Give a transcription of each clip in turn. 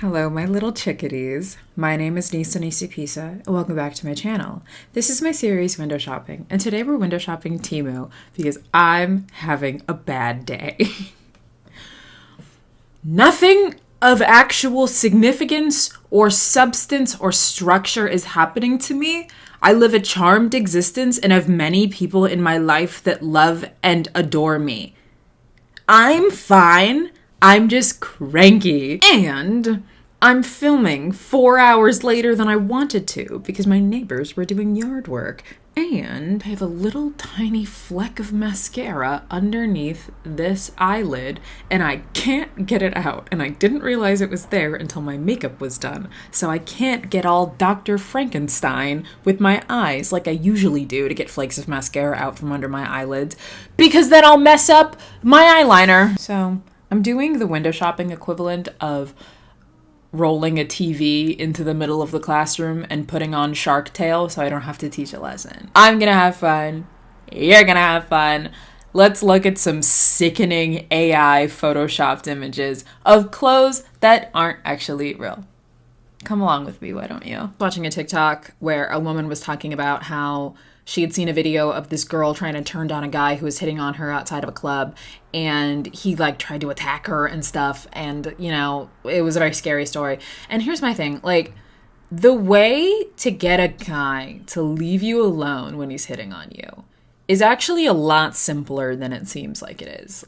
Hello, my little chickadees. My name is Nisa Pisa, and welcome back to my channel. This is my series, Window Shopping, and today we're window shopping Temu because I'm having a bad day. Nothing of actual significance or substance or structure is happening to me. I live a charmed existence and have many people in my life that love and adore me. I'm fine. I'm just cranky. And I'm filming 4 hours later than I wanted to because my neighbors were doing yard work. And I have a little tiny fleck of mascara underneath this eyelid and I can't get it out. And I didn't realize it was there until my makeup was done. So I can't get all Dr. Frankenstein with my eyes like I usually do to get flakes of mascara out from under my eyelids because then I'll mess up my eyeliner. So I'm doing the window shopping equivalent of rolling a TV into the middle of the classroom and putting on Shark Tale so I don't have to teach a lesson. I'm gonna have fun. You're gonna have fun. Let's look at some sickening AI photoshopped images of clothes that aren't actually real. Come along with me, why don't you? Watching a TikTok where a woman was talking about how she had seen a video of this girl trying to turn down a guy who was hitting on her outside of a club, and he tried to attack her and stuff, and it was a very scary story. And here's my thing, the way to get a guy to leave you alone when he's hitting on you is actually a lot simpler than it seems like it is.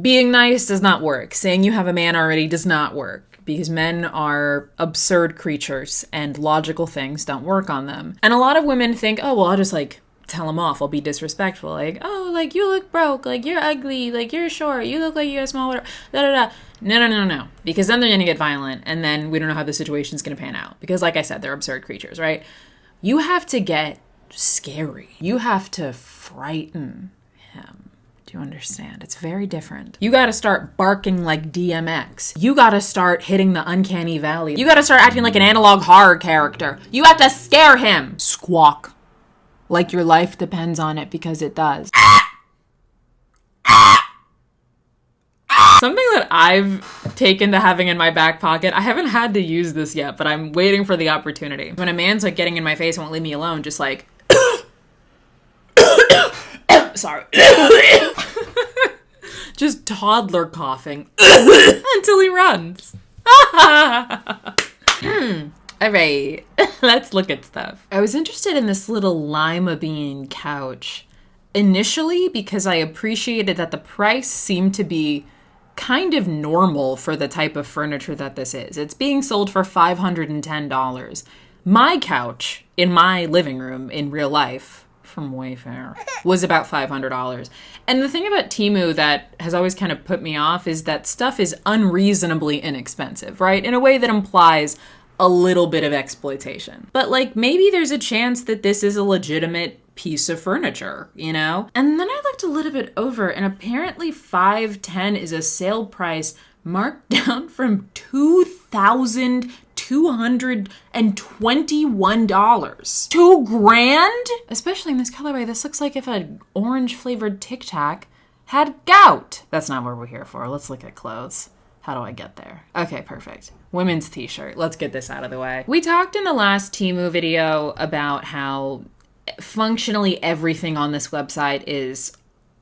Being nice does not work. Saying you have a man already does not work. Because men are absurd creatures and logical things don't work on them. And a lot of women think, oh, well, I'll just tell him off. I'll be disrespectful. You look broke. You're ugly. You're short. You look like you're a small, da da da. No. Because then they're going to get violent and then we don't know how the situation's going to pan out. Because like I said, they're absurd creatures, right? You have to get scary. You have to frighten him. Do you understand? It's very different. You gotta start barking like DMX. You gotta start hitting the uncanny valley. You gotta start acting like an analog horror character. You have to scare him. Squawk. Like your life depends on it because it does. Something that I've taken to having in my back pocket, I haven't had to use this yet, but I'm waiting for the opportunity. When a man's getting in my face and won't leave me alone, just sorry. Just toddler coughing until he runs. All right, let's look at stuff. I was interested in this little lima bean couch initially because I appreciated that the price seemed to be kind of normal for the type of furniture that this is. It's being sold for $510. My couch in my living room in real life from Wayfair was about $500. And the thing about Temu that has always kind of put me off is that stuff is unreasonably inexpensive, right? In a way that implies a little bit of exploitation. But maybe there's a chance that this is a legitimate piece of furniture, And then I looked a little bit over and apparently $510 is a sale price marked down from $2,221. $2,000? Especially in this colorway, this looks like if an orange flavored Tic Tac had gout. That's not what we're here for. Let's look at clothes. How do I get there? Okay, perfect. Women's t-shirt. Let's get this out of the way. We talked in the last Temu video about how functionally everything on this website is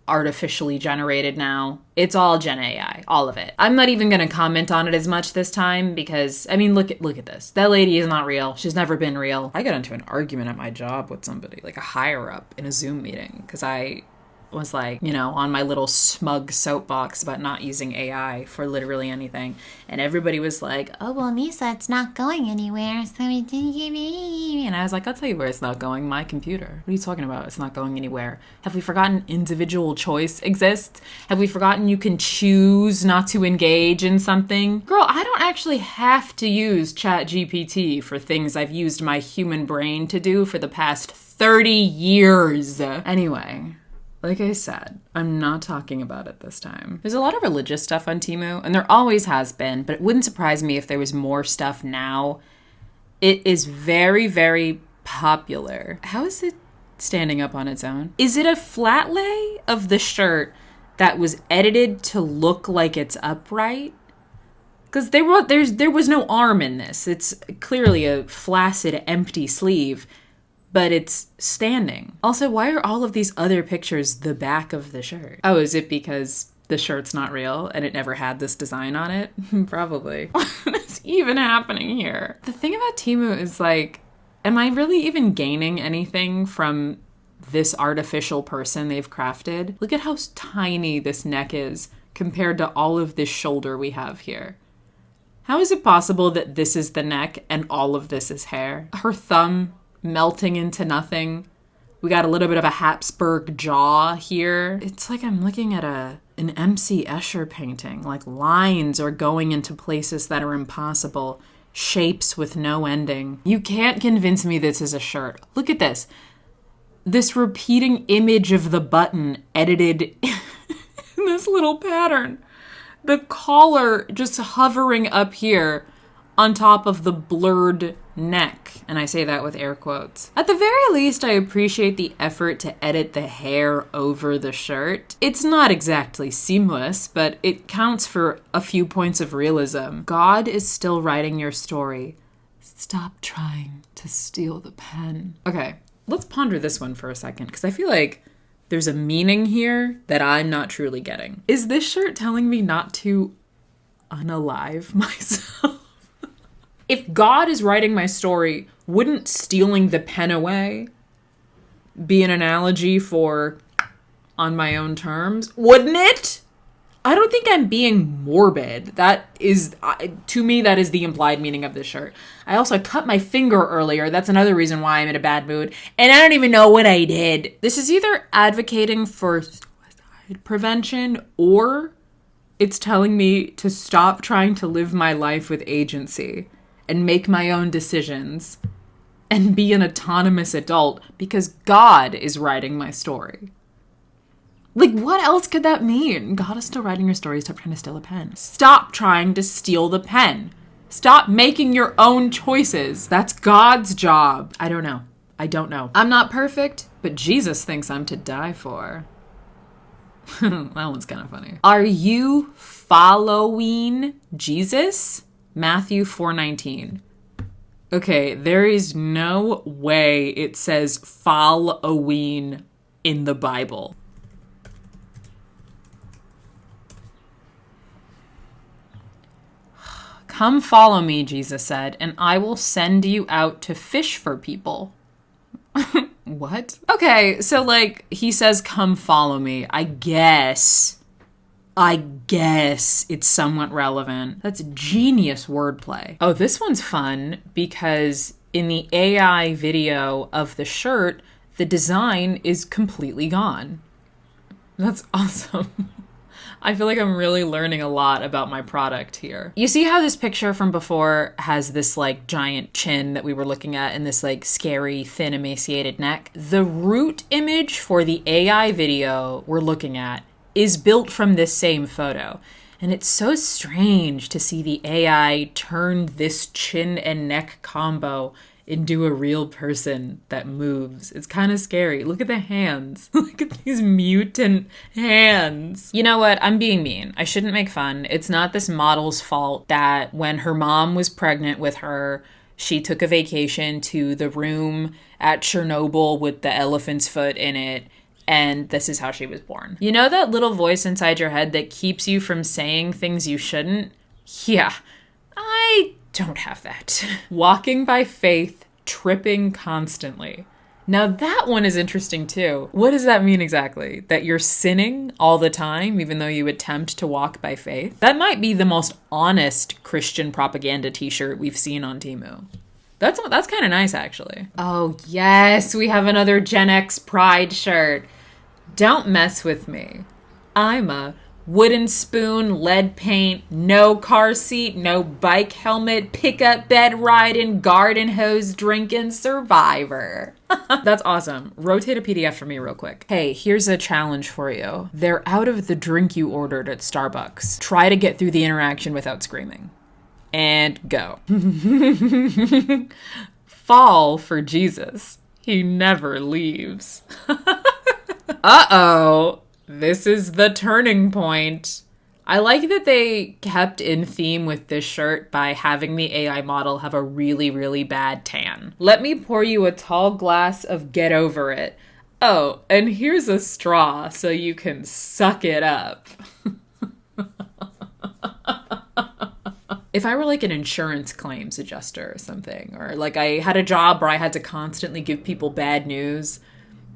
artificially generated now. It's all Gen AI, all of it. I'm not even going to comment on it as much this time because, look at this. That lady is not real. She's never been real. I got into an argument at my job with somebody, a higher up in a Zoom meeting because I was on my little smug soapbox about not using AI for literally anything. And everybody was like, oh, well, Nisa, it's not going anywhere. So we didn't give me. And I was like, I'll tell you where it's not going. My computer. What are you talking about? It's not going anywhere. Have we forgotten individual choice exists? Have we forgotten you can choose not to engage in something? Girl, I don't actually have to use ChatGPT for things I've used my human brain to do for the past 30 years. Anyway. Like I said, I'm not talking about it this time. There's a lot of religious stuff on Temu, and there always has been, but it wouldn't surprise me if there was more stuff now. It is very, very popular. How is it standing up on its own? Is it a flat lay of the shirt that was edited to look like it's upright? Because there was no arm in this. It's clearly a flaccid, empty sleeve, but it's standing. Also, why are all of these other pictures the back of the shirt? Oh, is it because the shirt's not real and it never had this design on it? Probably. What's even happening here? The thing about Temu is like, am I really even gaining anything from this artificial person they've crafted? Look at how tiny this neck is compared to all of this shoulder we have here. How is it possible that this is the neck and all of this is hair? Her thumb melting into nothing. We got a little bit of a Habsburg jaw here. It's like I'm looking at an M.C. Escher painting. Like lines are going into places that are impossible. Shapes with no ending. You can't convince me this is a shirt. Look at this. This repeating image of the button edited in this little pattern. The collar just hovering up here on top of the blurred neck. And I say that with air quotes. At the very least, I appreciate the effort to edit the hair over the shirt. It's not exactly seamless, but it counts for a few points of realism. God is still writing your story. Stop trying to steal the pen. Okay, let's ponder this one for a second, because I feel like there's a meaning here that I'm not truly getting. Is this shirt telling me not to unalive myself? If God is writing my story, wouldn't stealing the pen away be an analogy for on my own terms? Wouldn't it? I don't think I'm being morbid. That is, to me, that is the implied meaning of this shirt. I also cut my finger earlier. That's another reason why I'm in a bad mood. And I don't even know what I did. This is either advocating for suicide prevention or it's telling me to stop trying to live my life with agency and make my own decisions and be an autonomous adult because God is writing my story. Like, what else could that mean? God is still writing your story. Stop trying to steal a pen. Stop trying to steal the pen. Stop making your own choices. That's God's job. I don't know. I'm not perfect, but Jesus thinks I'm to die for. That one's kind of funny. Are you following Jesus? Matthew 4:19. Okay, there is no way it says following in the Bible. Come follow me, Jesus said, and I will send you out to fish for people. What? Okay, so like he says, come follow me. I guess it's somewhat relevant. That's genius wordplay. Oh, this one's fun because in the AI video of the shirt, the design is completely gone. That's awesome. I feel like I'm really learning a lot about my product here. You see how this picture from before has this like giant chin that we were looking at and this like scary, thin, emaciated neck? The root image for the AI video we're looking at is built from this same photo. And it's so strange to see the AI turn this chin and neck combo into a real person that moves. It's kind of scary. Look at the hands. Look at these mutant hands. You know what? I'm being mean. I shouldn't make fun. It's not this model's fault that when her mom was pregnant with her, she took a vacation to the room at Chernobyl with the elephant's foot in it, and this is how she was born. You know that little voice inside your head that keeps you from saying things you shouldn't? Yeah, I don't have that. Walking by faith, tripping constantly. Now that one is interesting too. What does that mean exactly? That you're sinning all the time, even though you attempt to walk by faith? That might be the most honest Christian propaganda t-shirt we've seen on Temu. That's kind of nice, actually. Oh yes, we have another Gen X Pride shirt. Don't mess with me. I'm a wooden spoon, lead paint, no car seat, no bike helmet, pickup bed riding, garden hose drinking survivor. That's awesome. Rotate a PDF for me real quick. Hey, here's a challenge for you. They're out of the drink you ordered at Starbucks. Try to get through the interaction without screaming. And go. Fall for Jesus. He never leaves. Uh-oh. This is the turning point. I like that they kept in theme with this shirt by having the AI model have a really, really bad tan. Let me pour you a tall glass of Get Over It. Oh, and here's a straw so you can suck it up. If I were like an insurance claims adjuster or something, or like I had a job where I had to constantly give people bad news,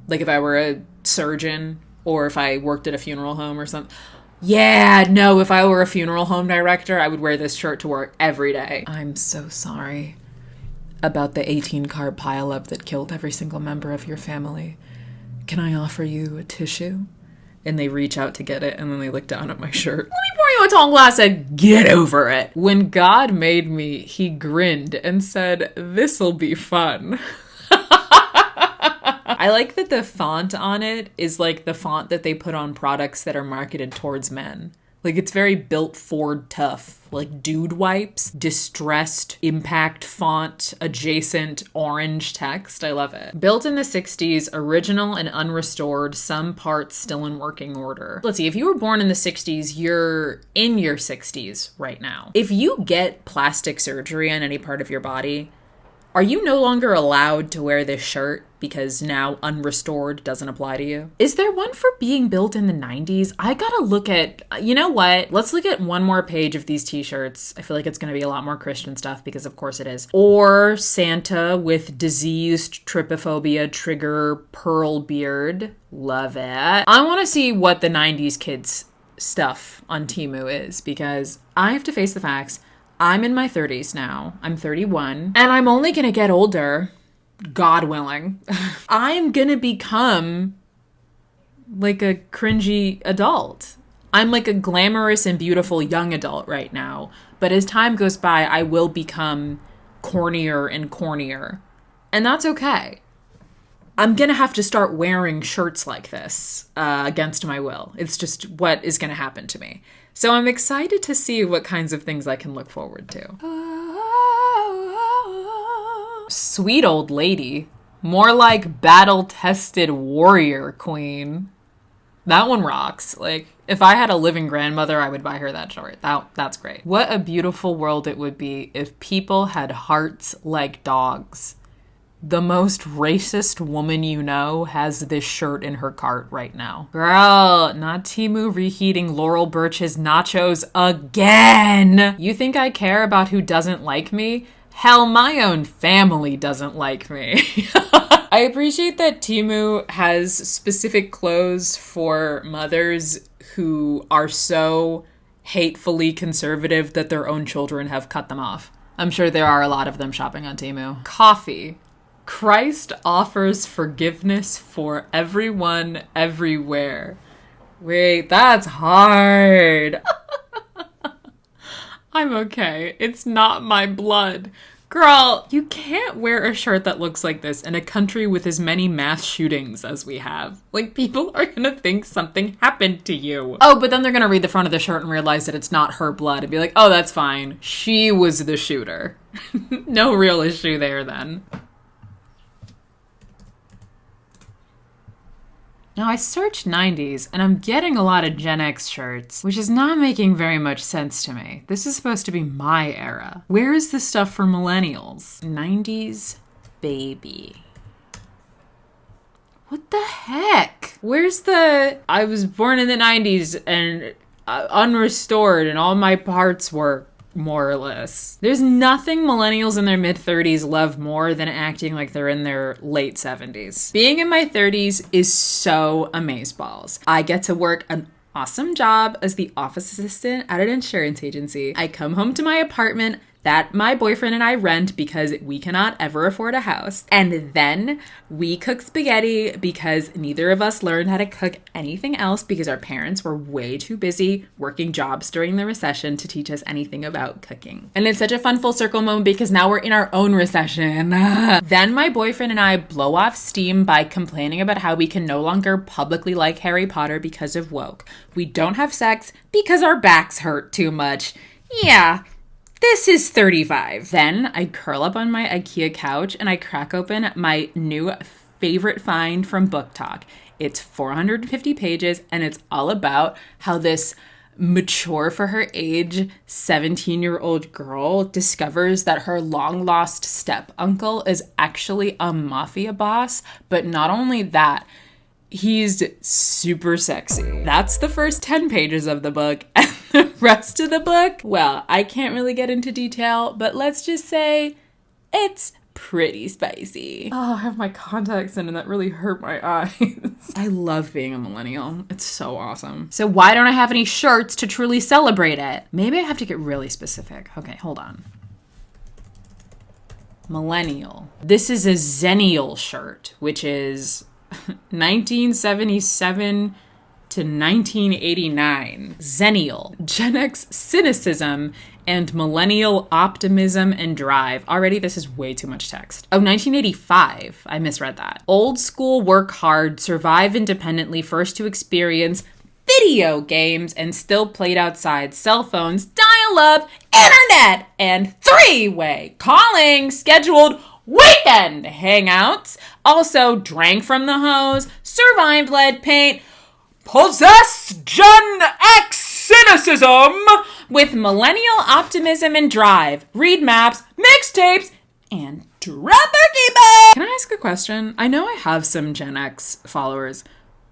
like if I were a surgeon or if I worked at a funeral home or something. Yeah, no, if I were a funeral home director, I would wear this shirt to work every day. I'm so sorry about the 18-car pileup that killed every single member of your family. Can I offer you a tissue? And they reach out to get it, and then they look down at my shirt. Let me pour you a tall glass and Get Over It. When God made me, he grinned and said, this'll be fun. I like that the font on it is like the font that they put on products that are marketed towards men. Like, it's very built Ford tough, like dude wipes, distressed impact font, adjacent orange text. I love it. Built in the 60s, original and unrestored, some parts still in working order. Let's see, if you were born in the 60s, you're in your 60s right now. If you get plastic surgery on any part of your body, are you no longer allowed to wear this shirt because now unrestored doesn't apply to you? Is there one for being built in the 90s? I gotta look at, you know what? Let's look at one more page of these t-shirts. I feel like it's gonna be a lot more Christian stuff because of course it is. Or Santa with diseased trypophobia trigger pearl beard. Love it. I wanna see what the 90s kids stuff on Temu is because I have to face the facts. I'm in my 30s now. I'm 31. And I'm only gonna get older, God willing. I'm gonna become like a cringy adult. I'm like a glamorous and beautiful young adult right now. But as time goes by, I will become cornier and cornier. And that's okay. I'm gonna have to start wearing shirts like this against my will. It's just what is gonna happen to me. So I'm excited to see what kinds of things I can look forward to. Sweet old lady. More like battle-tested warrior queen. That one rocks. Like, if I had a living grandmother, I would buy her that shirt. That's great. What a beautiful world it would be if people had hearts like dogs. The most racist woman you know has this shirt in her cart right now. Girl, not Temu reheating Laurel Birch's nachos again. You think I care about who doesn't like me? Hell, my own family doesn't like me. I appreciate that Temu has specific clothes for mothers who are so hatefully conservative that their own children have cut them off. I'm sure there are a lot of them shopping on Temu. Coffee. Christ offers forgiveness for everyone, everywhere. Wait, that's hard. I'm okay. It's not my blood. Girl, you can't wear a shirt that looks like this in a country with as many mass shootings as we have. Like, people are gonna think something happened to you. Oh, but then they're gonna read the front of the shirt and realize that it's not her blood and be like, oh, that's fine. She was the shooter. No real issue there then. Now, I searched 90s, and I'm getting a lot of Gen X shirts, which is not making very much sense to me. This is supposed to be my era. Where is the stuff for millennials? 90s baby. What the heck? Where's the... I was born in the 90s and unrestored, and all my parts were... more or less. There's nothing millennials in their mid-30s love more than acting like they're in their late 70s. Being in my 30s is so amazeballs. I get to work an awesome job as the office assistant at an insurance agency. I come home to my apartment that my boyfriend and I rent because we cannot ever afford a house. And then we cook spaghetti because neither of us learned how to cook anything else because our parents were way too busy working jobs during the recession to teach us anything about cooking. And it's such a fun full circle moment because now we're in our own recession. Then my boyfriend and I blow off steam by complaining about how we can no longer publicly like Harry Potter because of woke. We don't have sex because our backs hurt too much. Yeah. This is 35. Then I curl up on my IKEA couch and I crack open my new favorite find from Book Talk. It's 450 pages and it's all about how this mature for her age 17-year-old girl discovers that her long-lost step-uncle is actually a mafia boss, but not only that, he's super sexy. That's the first 10 pages of the book, and the rest of the book, well, I can't really get into detail, but let's just say it's pretty spicy. Oh, I have my contacts in and that really hurt my eyes. I love being a millennial. It's so awesome. So why don't I have any shirts to truly celebrate it? Maybe I have to get really specific. Okay, hold on. Millennial. This is a Zennial shirt, which is 1977 to 1989. Zennial. Gen X cynicism and millennial optimism and drive. Already, this is way too much text. Oh, 1985. I misread that. Old school, work hard, survive independently, first to experience video games and still played outside, cell phones, dial-up, internet, and three-way calling, scheduled weekend hangouts. Also drank from the hose, survived lead paint, possess Gen X cynicism with millennial optimism and drive, read maps, mixtapes, and drop a keyboard. Can I ask a question? I know I have some Gen X followers.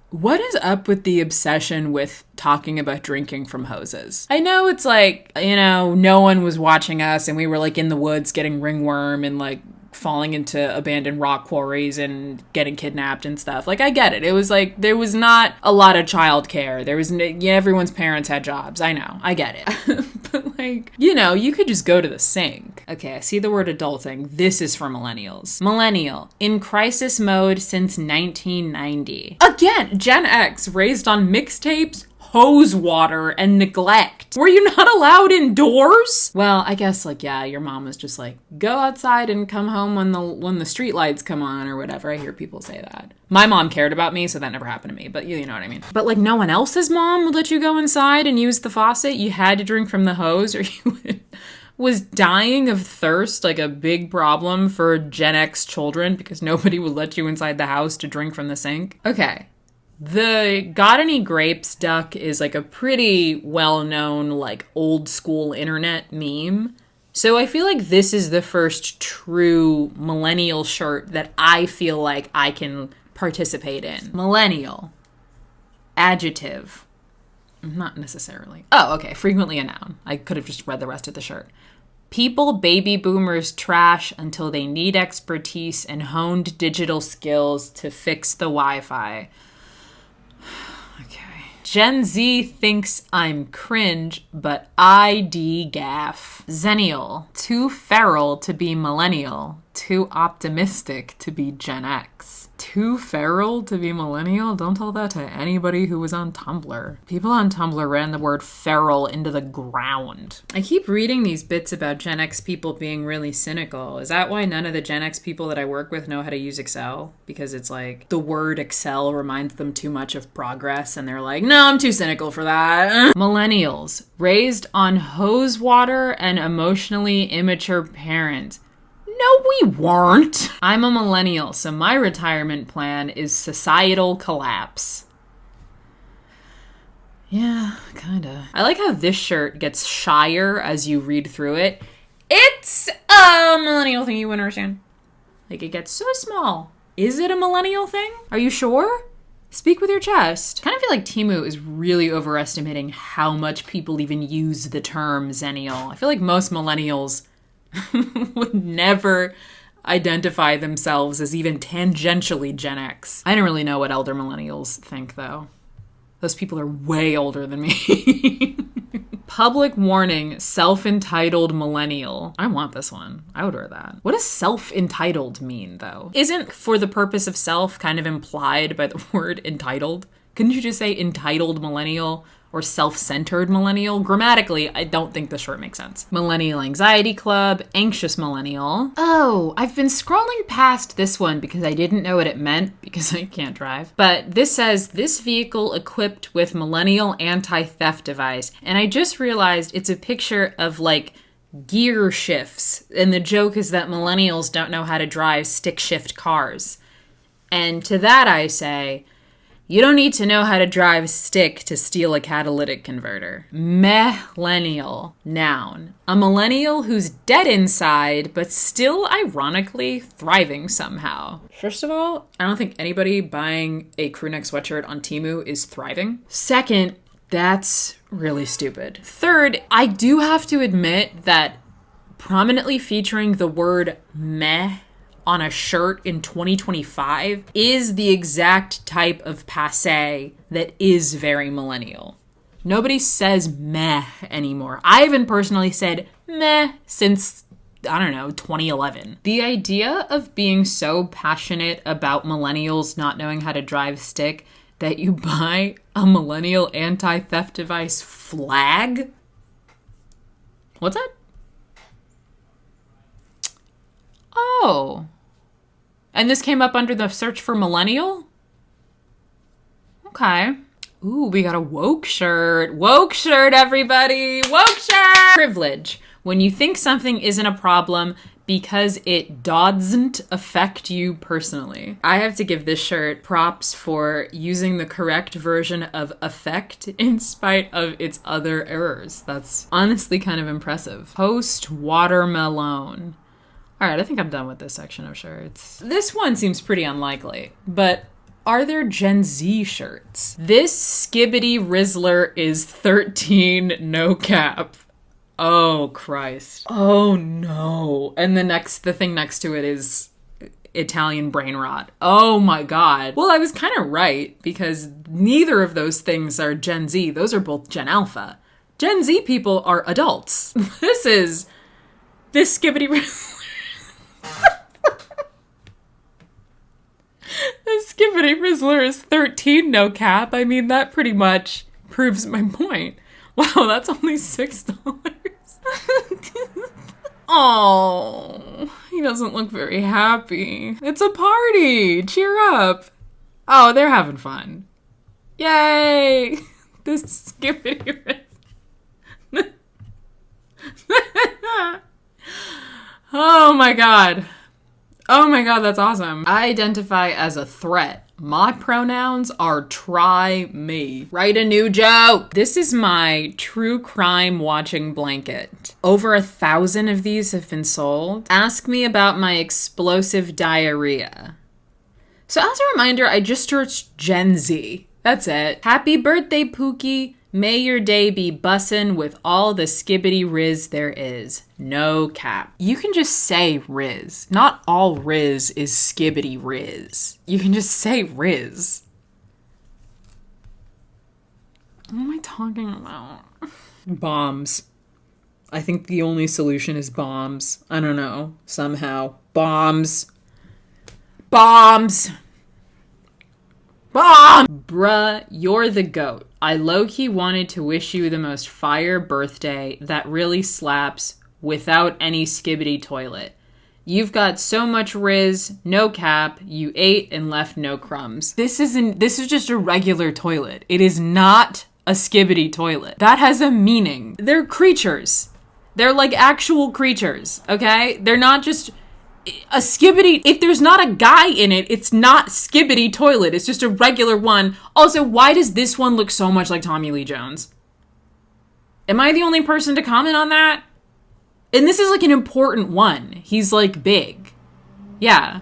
What is up with the obsession with talking about drinking from hoses? I know it's like, no one was watching us and we were like in the woods getting ringworm and like falling into abandoned rock quarries and getting kidnapped and stuff. Like, I get it. It was like, there was not a lot of childcare. There was, everyone's parents had jobs. I know. I get it. But like, you could just go to the sink. Okay, I see the word adulting. This is for millennials. Millennial, in crisis mode since 1990. Again, Gen X, raised on mixtapes, hose water, and neglect. Were you not allowed indoors? Well, I guess your mom was just like, go outside and come home when the street lights come on or whatever. I hear people say that. My mom cared about me, so that never happened to me, but you know what I mean. But like no one else's mom would let you go inside and use the faucet. You had to drink from the hose or you was dying of thirst like a big problem for Gen X children because nobody would let you inside the house to drink from the sink. Okay. The Got Any Grapes duck is like a pretty well-known, like old school internet meme. So I feel like this is the first true millennial shirt that I feel like I can participate in. Millennial. Adjective. Not necessarily. Oh, okay. Frequently a noun. I could have just read the rest of the shirt. People baby boomers trash until they need expertise and honed digital skills to fix the Wi-Fi. Gen Z thinks I'm cringe, but ID gaff. Zennial. Too feral to be millennial. Too optimistic to be Gen X. Too feral to be millennial? Don't tell that to anybody who was on Tumblr. People on Tumblr ran the word feral into the ground. I keep reading these bits about Gen X people being really cynical. Is that why none of the Gen X people that I work with know how to use Excel? Because it's like the word Excel reminds them too much of progress and they're like, no, I'm too cynical for that. Millennials. Raised on hose water and emotionally immature parents. No, we weren't. I'm a millennial, so my retirement plan is societal collapse. Yeah, kinda. I like how this shirt gets shyer as you read through it. It's a millennial thing you wouldn't understand. Like, it gets so small. Is it a millennial thing? Are you sure? Speak with your chest. Kind of feel like Temu is really overestimating how much people even use the term Zennial. I feel like most millennials would never identify themselves as even tangentially Gen X. I don't really know what elder millennials think, though. Those people are way older than me. Public warning, self-entitled millennial. I want this one. I would wear that. What does self-entitled mean, though? Isn't for the purpose of self kind of implied by the word entitled? Couldn't you just say entitled millennial or self-centered millennial? Grammatically, I don't think the shirt makes sense. Millennial Anxiety Club, anxious millennial. Oh, I've been scrolling past this one because I didn't know what it meant because I can't drive. But this says, this vehicle equipped with millennial anti-theft device. And I just realized it's a picture of like gear shifts. And the joke is that millennials don't know how to drive stick shift cars. And to that I say, You don't need to know how to drive stick to steal a catalytic converter. Millennial. Noun. A millennial who's dead inside, but still ironically thriving somehow. First of all, I don't think anybody buying a crewneck sweatshirt on Temu is thriving. Second, that's really stupid. Third, I do have to admit that prominently featuring the word meh on a shirt in 2025 is the exact type of passé that is very millennial. Nobody says meh anymore. I haven't personally said meh since, I don't know, 2011. The idea of being so passionate about millennials not knowing how to drive stick that you buy a millennial anti-theft device flag? What's that? Oh. And this came up under the search for millennial? Okay. Ooh, we got a woke shirt. Woke shirt, everybody. Woke shirt! Privilege. When you think something isn't a problem because it doesn't affect you personally. I have to give this shirt props for using the correct version of affect in spite of its other errors. That's honestly kind of impressive. Post watermelon. All right, I think I'm done with this section of shirts. This one seems pretty unlikely, but are there Gen Z shirts? This Skibbity Rizzler is 13, no cap. Oh, Christ. Oh, no. And the thing next to it is Italian brain rot. Oh, my God. Well, I was kind of right, because neither of those things are Gen Z. Those are both Gen Alpha. Gen Z people are adults. This Skibbity Rizzler. The Skibbity Rizzler is 13, no cap. I mean, that pretty much proves my point. Wow, that's only $6. Oh, he doesn't look very happy. It's a party. Cheer up. Oh, they're having fun. Yay. This Skibbity Rizzler. Oh my God. Oh my God, that's awesome. I identify as a threat. My pronouns are try me. Write a new joke. This is my true crime watching blanket. Over 1,000 of these have been sold. Ask me about my explosive diarrhea. So as a reminder, I just searched Gen Z. That's it. Happy birthday, Pookie. May your day be bussin' with all the skibbity riz there is. No cap. You can just say riz. Not all riz is skibbity riz. You can just say riz. What am I talking about? Bombs. I think the only solution is bombs. I don't know. Somehow. Bombs. Bombs. Bomb! Bruh, you're the goat. I low-key wanted to wish you the most fire birthday that really slaps without any skibbity toilet. You've got so much riz, no cap, you ate and left no crumbs. This is just a regular toilet. It is not a skibbity toilet. That has a meaning. They're creatures. They're like actual creatures, okay? They're not just a skibbity. If there's not a guy in it, it's not skibbity toilet. It's just a regular one. Also, why does this one look so much like Tommy Lee Jones? Am I the only person to comment on that? And this is like an important one. He's like big. Yeah.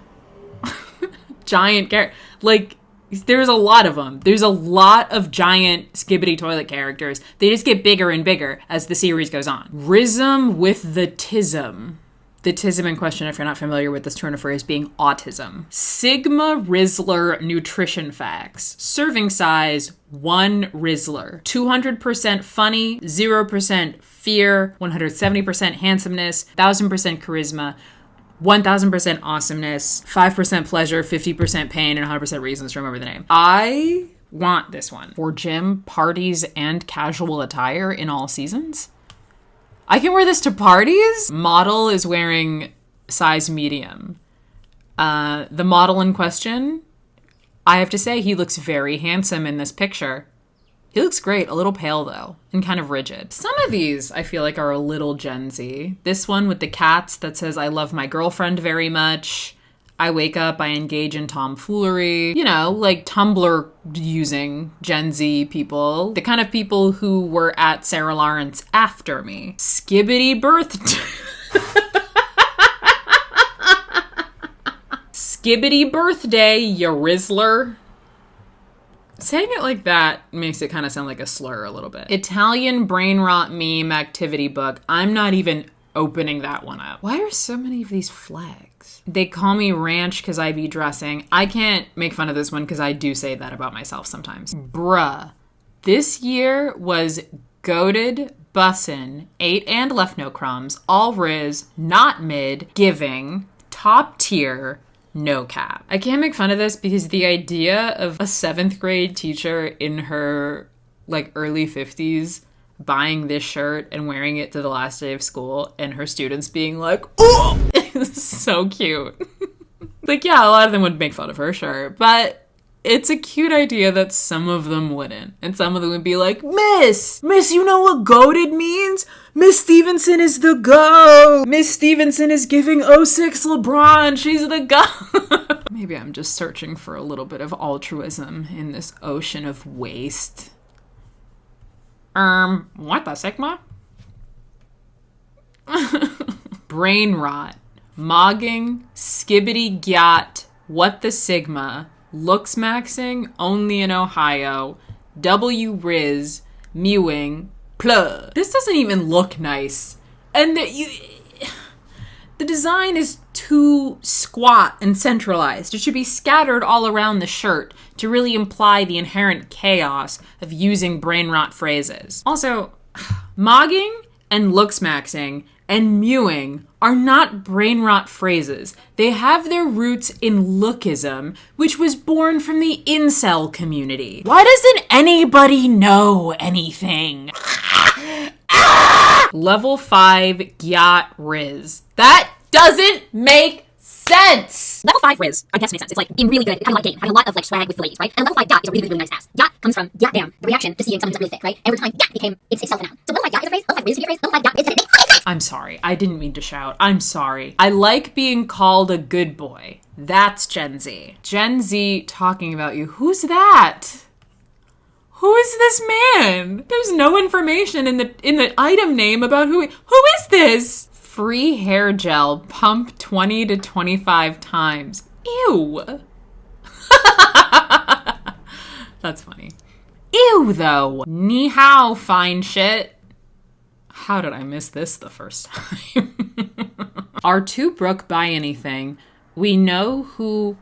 Giant character. Like, there's a lot of them. There's a lot of giant skibbity toilet characters. They just get bigger and bigger as the series goes on. Rhythm with the tism. The tism in question, if you're not familiar with this turn of phrase, being autism. Sigma Rizzler nutrition facts. Serving size, 1 Rizzler. 200% funny, 0% fear, 170% handsomeness, 1,000% charisma, 1,000% awesomeness, 5% pleasure, 50% pain, and 100% reasons to remember the name. I want this one for gym, parties, and casual attire in all seasons. I can wear this to parties. Model is wearing size medium. The model in question, I have to say, he looks very handsome in this picture. He looks great, a little pale though, and kind of rigid. Some of these I feel like are a little Gen Z. This one with the cats that says, I love my girlfriend very much. I wake up, I engage in tomfoolery, you know, like Tumblr using Gen Z people, the kind of people who were at Sarah Lawrence after me. Skibbity birthday. Skibbity birthday, you Rizzler. Saying it like that makes it kind of sound like a slur a little bit. Italian brain rot meme activity book. I'm not even opening that one up. Why are so many of these flags? They call me ranch because I be dressing. I can't make fun of this one because I do say that about myself sometimes. Bruh. This year was goated, bussin', ate and left no crumbs, all riz, not mid, giving, top tier, no cap. I can't make fun of this because the idea of a 7th grade teacher in her like early 50s buying this shirt and wearing it to the last day of school and her students being like, oh, it's so cute. Like, yeah, a lot of them would make fun of her, sure, but it's a cute idea that some of them wouldn't. And some of them would be like, Miss, you know what goated means? Miss Stevenson is the GOAT. Miss Stevenson is giving 06 LeBron. She's the GOAT. Maybe I'm just searching for a little bit of altruism in this ocean of waste. What the Sigma? Brain rot. Mogging. Skibbity gyat. What the Sigma. Looks maxing. Only in Ohio. W Riz. Mewing. Pluh. This doesn't even look nice. And the design is too squat and centralized. It should be scattered all around the shirt to really imply the inherent chaos of using brain rot phrases. Also, mogging and looks maxing and mewing are not brain rot phrases. They have their roots in lookism, which was born from the incel community. Why doesn't anybody know anything? Level 5 gyat riz. That doesn't make sense! Level 5 Riz, I guess makes sense. It's like being really good, having a lot of game, having a lot of like swag with the ladies, right? And level 5 Yacht is a really, really nice ass. Yacht comes from yacht damn, the reaction to seeing someone who's really thick, right? Every time Yacht became itself a noun. So level 5 Yacht is a phrase, level 5 Riz is a phrase, level 5 Yacht is a phrase. I'm sorry. I didn't mean to shout. I'm sorry. I like being called a good boy. That's Gen Z. Gen Z talking about you. Who's that? Who is this man? There's no information in the item name about who is this? Free hair gel, pump 20 to 25 times. Ew. That's funny. Ew, though. Ni hao, fine shit. How did I miss this the first time? Are two Brooke buy anything? We know who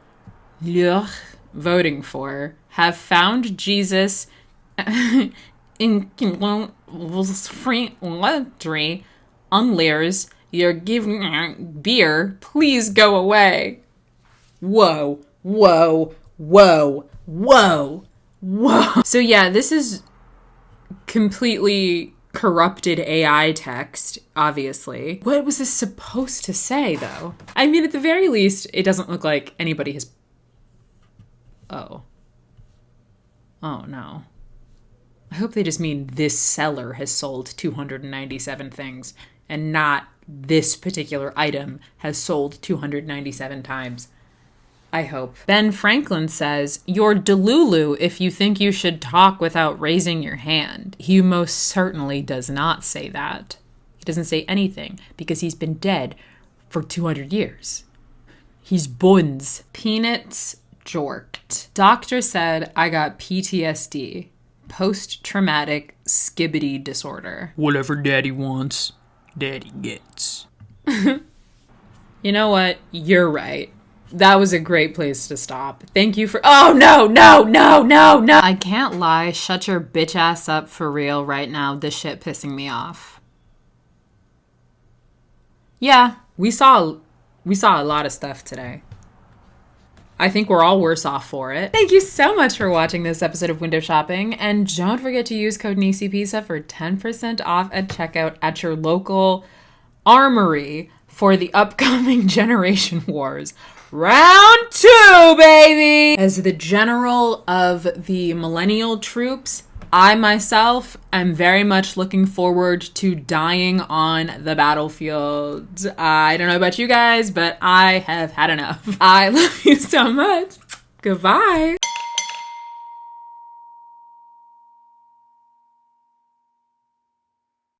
you're voting for. Have found Jesus in free laundry on Lears. You're giving beer. Please go away. Whoa, whoa, whoa, whoa, whoa. So yeah, this is completely corrupted AI text, obviously. What was this supposed to say, though? I mean, at the very least, it doesn't look like anybody has... Oh. Oh, no. I hope they just mean this seller has sold 297 things and not this particular item has sold 297 times. I hope. Ben Franklin says, "You're delulu if you think you should talk without raising your hand." He most certainly does not say that. He doesn't say anything because he's been dead for 200 years. He's buns. Peanuts jorked. Doctor said I got PTSD. Post-traumatic skibbity disorder. Whatever daddy wants, daddy gets. You know what? You're right. That was a great place to stop. Thank you for... Oh, no, no, no, no, no. I can't lie. Shut your bitch ass up for real right now. This shit pissing me off. Yeah, we saw a lot of stuff today. I think we're all worse off for it. Thank you so much for watching this episode of Window Shopping. And don't forget to use code NISIPIZZA for 10% off at checkout at your local armory for the upcoming Generation Wars. Round 2, baby! As the general of the Millennial troops, I myself am very much looking forward to dying on the battlefield. I don't know about you guys, but I have had enough. I love you so much. Goodbye.